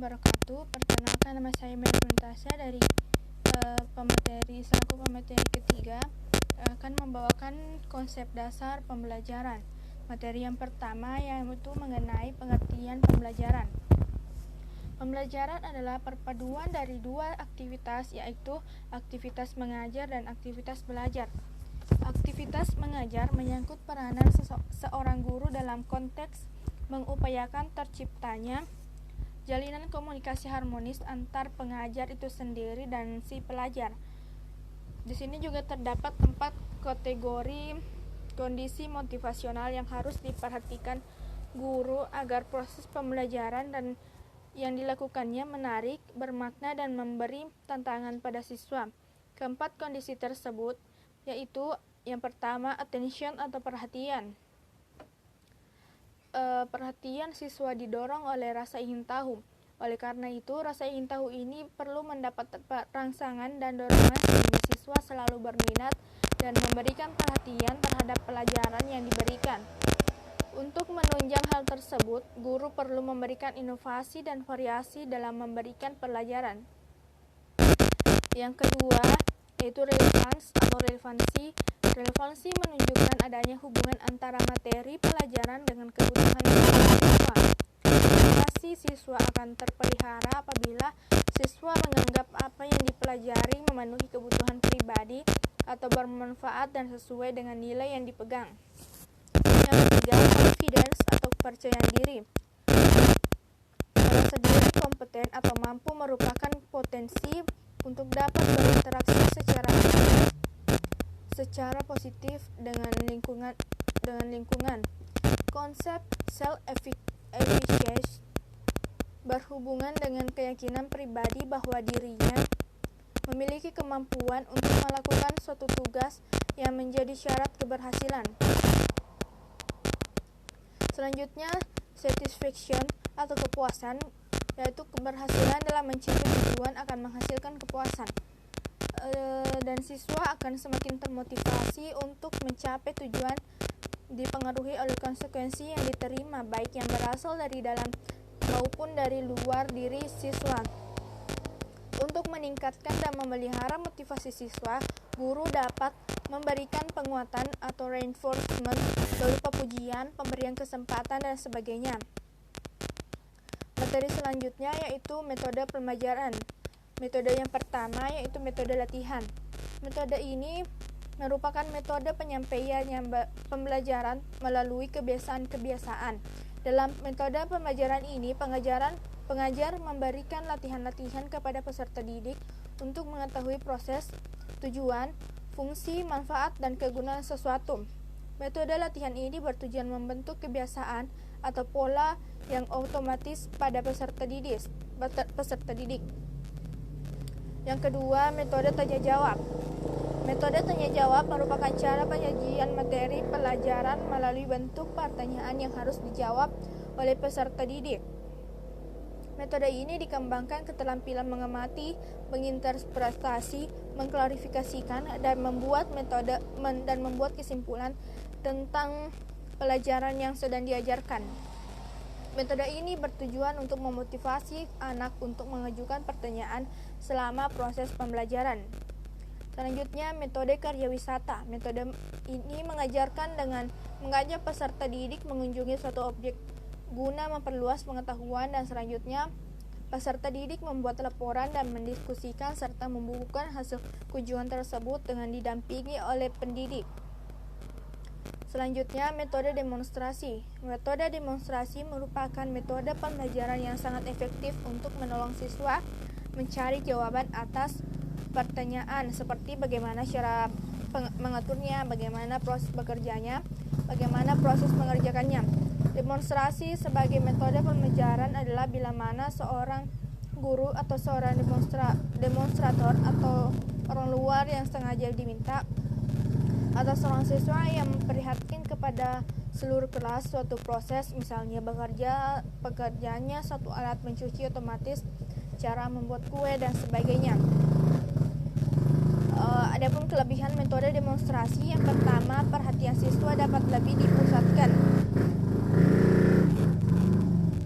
wabarakatuh. Perkenalkan, nama saya Mary Tasya dari selaku pemateri ketiga akan membawakan konsep dasar pembelajaran. Materi yang pertama yaitu mengenai pengertian pembelajaran. Pembelajaran adalah perpaduan dari dua aktivitas, yaitu aktivitas mengajar dan aktivitas belajar. Aktivitas mengajar menyangkut peranan seorang guru dalam konteks mengupayakan terciptanya jalinan komunikasi harmonis antar pengajar itu sendiri dan si pelajar. Di sini juga terdapat 4 kategori kondisi motivasional yang harus diperhatikan guru agar proses pembelajaran dan yang dilakukannya menarik, bermakna, dan memberi tantangan pada siswa. Keempat kondisi tersebut yaitu yang pertama, attention atau perhatian. Perhatian siswa didorong oleh rasa ingin tahu. Oleh karena itu, rasa ingin tahu ini perlu mendapat rangsangan dan dorongan sehingga siswa selalu berminat dan memberikan perhatian terhadap pelajaran yang diberikan. Untuk menunjang hal tersebut, guru perlu memberikan inovasi dan variasi dalam memberikan pelajaran. Yang kedua, yaitu relevans atau relevansi. Relevansi menunjukkan adanya hubungan antara materi pelajaran dengan kebutuhan siswa. Motivasi siswa akan terpelihara apabila siswa menganggap apa yang dipelajari memenuhi kebutuhan pribadi atau bermanfaat dan sesuai dengan nilai yang dipegang. Yang ketiga, confidence atau kepercayaan diri. Merasa diri kompeten atau mampu merupakan potensi untuk dapat berinteraksi secara positif dengan lingkungan. Konsep self-efficacy berhubungan dengan keyakinan pribadi bahwa dirinya memiliki kemampuan untuk melakukan suatu tugas yang menjadi syarat keberhasilan. Selanjutnya, satisfaction atau kepuasan, yaitu keberhasilan dalam mencapai tujuan akan menghasilkan kepuasan. Dan siswa akan semakin termotivasi untuk mencapai tujuan dipengaruhi oleh konsekuensi yang diterima, baik yang berasal dari dalam maupun dari luar diri siswa. Untuk meningkatkan dan memelihara motivasi siswa, guru dapat memberikan penguatan atau reinforcement berupa pujian, pemberian kesempatan, dan sebagainya. Materi selanjutnya yaitu metode pembelajaran. Metode yang pertama yaitu metode latihan. Metode ini merupakan metode penyampaian pembelajaran melalui kebiasaan-kebiasaan. Dalam metode pembelajaran ini, pengajar memberikan latihan-latihan kepada peserta didik untuk mengetahui proses, tujuan, fungsi, manfaat, dan kegunaan sesuatu. Metode latihan ini bertujuan membentuk kebiasaan atau pola yang otomatis pada peserta didik. Yang kedua, metode tanya jawab. Metode tanya jawab merupakan cara penyajian materi pelajaran melalui bentuk pertanyaan yang harus dijawab oleh peserta didik. Metode ini dikembangkan keterampilan mengamati, menginterpretasi, mengklarifikasikan, dan membuat kesimpulan tentang pelajaran yang sedang diajarkan. Metode ini bertujuan untuk memotivasi anak untuk mengajukan pertanyaan selama proses pembelajaran. Selanjutnya, metode karya wisata. Metode ini mengajarkan dengan mengajak peserta didik mengunjungi suatu objek guna memperluas pengetahuan, dan selanjutnya peserta didik membuat laporan dan mendiskusikan serta membukukan hasil kunjungan tersebut dengan didampingi oleh pendidik. Selanjutnya, metode demonstrasi. Metode demonstrasi merupakan metode pembelajaran yang sangat efektif untuk menolong siswa mencari jawaban atas pertanyaan seperti bagaimana cara mengaturnya, bagaimana proses bekerjanya, bagaimana proses mengerjakannya. Demonstrasi sebagai metode pembelajaran adalah bila mana seorang guru atau seorang demonstrator atau orang luar yang sengaja diminta atau seorang siswa yang memperlihatkan kepada seluruh kelas suatu proses, misalnya pekerjaannya suatu alat mencuci otomatis, cara membuat kue, dan sebagainya. Adapun kelebihan metode demonstrasi, yang pertama, perhatian siswa dapat lebih dipusatkan.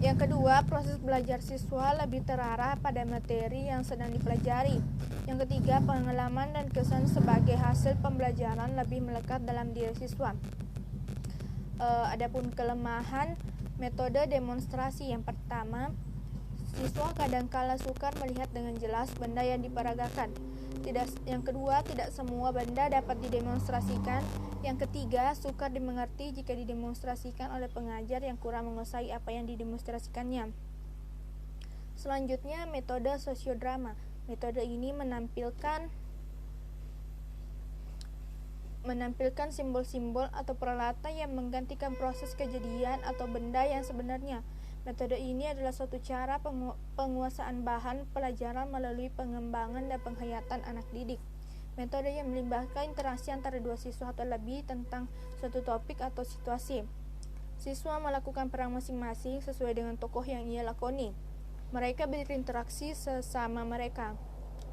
Yang Yang kedua, proses belajar siswa lebih terarah pada materi yang sedang dipelajari. Yang ketiga, pengalaman dan kesan sebagai hasil pembelajaran lebih melekat dalam diri siswa. Adapun kelemahan metode demonstrasi, yang pertama, siswa kadangkala sukar melihat dengan jelas benda yang diperagakan. Yang kedua, tidak semua benda dapat didemonstrasikan. Yang ketiga, sukar dimengerti jika didemonstrasikan oleh pengajar yang kurang menguasai apa yang didemonstrasikannya. Selanjutnya, metode sosiodrama. Metode ini menampilkan simbol-simbol atau peralatan yang menggantikan proses kejadian atau benda yang sebenarnya. Metode ini adalah suatu cara penguasaan bahan pelajaran melalui pengembangan dan penghayatan anak didik. Metode yang melibatkan interaksi antara dua siswa atau lebih tentang suatu topik atau situasi. Siswa melakukan peran masing-masing sesuai dengan tokoh yang ia lakoni. Mereka berinteraksi sesama mereka.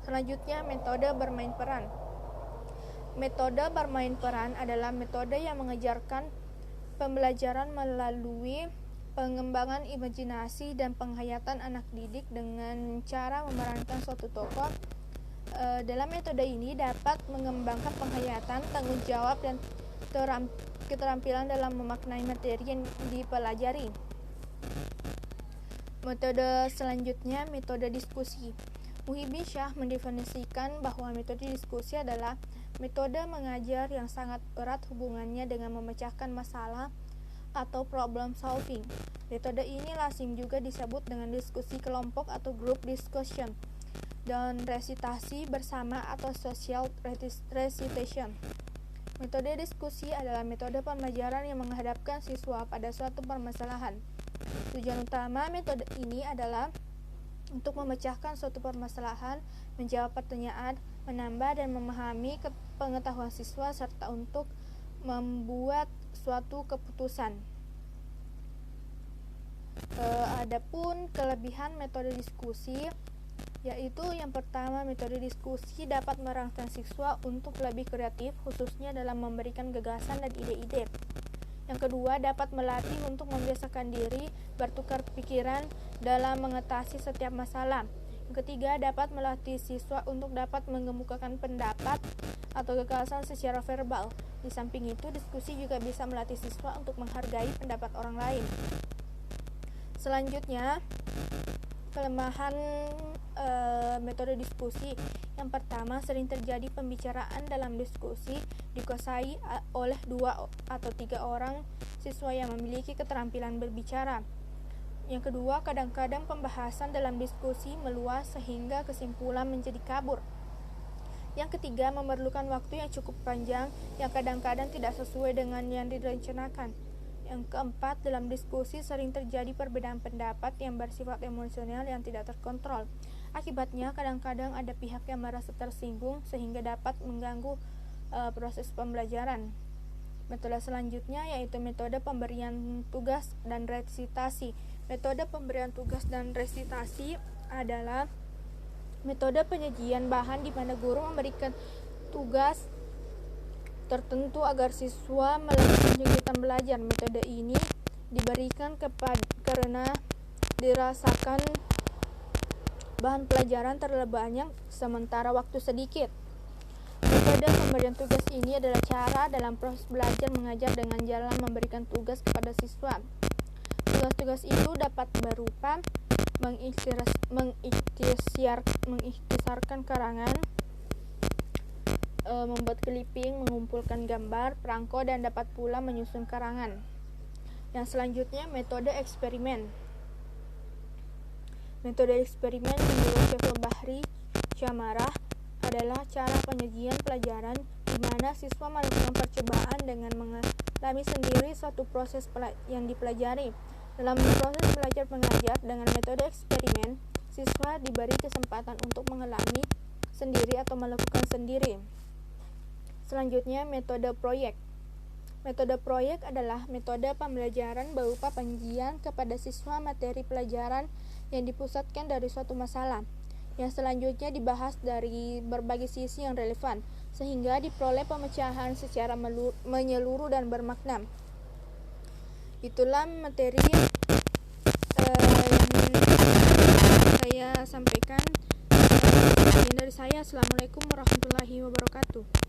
Selanjutnya, metode bermain peran. Metode bermain peran adalah metode yang mengajarkan pembelajaran melalui pengembangan imajinasi dan penghayatan anak didik dengan cara memerankan suatu tokoh. Dalam metode ini dapat mengembangkan penghayatan, tanggung jawab, dan keterampilan dalam memaknai materi yang dipelajari. Metode selanjutnya, metode diskusi. Muhyiddin Syah mendefinisikan bahwa metode diskusi adalah metode mengajar yang sangat erat hubungannya dengan memecahkan masalah atau problem solving. Metode ini lazim juga disebut dengan diskusi kelompok atau group discussion, dan resitasi bersama atau social recitation. Metode diskusi adalah metode pembelajaran yang menghadapkan siswa pada suatu permasalahan. Tujuan utama metode ini adalah untuk memecahkan suatu permasalahan, menjawab pertanyaan, menambah dan memahami pengetahuan siswa, serta untuk membuat suatu keputusan. Adapun kelebihan metode diskusi, yaitu yang pertama, metode diskusi dapat merangsang siswa untuk lebih kreatif, khususnya dalam memberikan gagasan dan ide-ide. Yang kedua, dapat melatih untuk membiasakan diri bertukar pikiran dalam mengatasi setiap masalah. Yang ketiga, dapat melatih siswa untuk dapat mengemukakan pendapat atau gagasan secara verbal. Di samping itu, diskusi juga bisa melatih siswa untuk menghargai pendapat orang lain. Selanjutnya, kelemahan metode diskusi. Yang pertama, sering terjadi pembicaraan dalam diskusi dikuasai oleh 2 atau 3 orang siswa yang memiliki keterampilan berbicara. Yang kedua, kadang-kadang pembahasan dalam diskusi meluas sehingga kesimpulan menjadi kabur. Yang ketiga, memerlukan waktu yang cukup panjang yang kadang-kadang tidak sesuai dengan yang direncanakan. Yang keempat, dalam diskusi sering terjadi perbedaan pendapat yang bersifat emosional yang tidak terkontrol. Akibatnya, kadang-kadang ada pihak yang merasa tersinggung sehingga dapat mengganggu proses pembelajaran. Metode selanjutnya yaitu metode pemberian tugas dan resitasi. Metode pemberian tugas dan resitasi adalah metode penyajian bahan di mana guru memberikan tugas tertentu agar siswa melakukan kegiatan belajar. Metode ini diberikan karena dirasakan bahan pelajaran terlalu banyak sementara waktu sedikit. Metode pemberian tugas ini adalah cara dalam proses belajar mengajar dengan jalan memberikan tugas kepada siswa. Tugas-tugas itu dapat berupa mengikhtisarkan karangan, membuat clipping, mengumpulkan gambar, perangko, dan dapat pula menyusun karangan. Yang selanjutnya, metode eksperimen. Metode eksperimen menurut Syekh Bahri Syamarah adalah cara penyajian pelajaran di mana siswa melakukan percobaan dengan mengalami sendiri suatu proses yang dipelajari. Dalam proses belajar mengajar dengan metode eksperimen, siswa diberi kesempatan untuk mengalami sendiri atau melakukan sendiri. Selanjutnya, metode proyek. Metode proyek adalah metode pembelajaran berupa penyajian kepada siswa materi pelajaran yang dipusatkan dari suatu masalah. Yang selanjutnya dibahas dari berbagai sisi yang relevan, sehingga diperoleh pemecahan secara menyeluruh dan bermakna. Itulah materi saya sampaikan. Sekian dari saya. Assalamualaikum warahmatullahi wabarakatuh.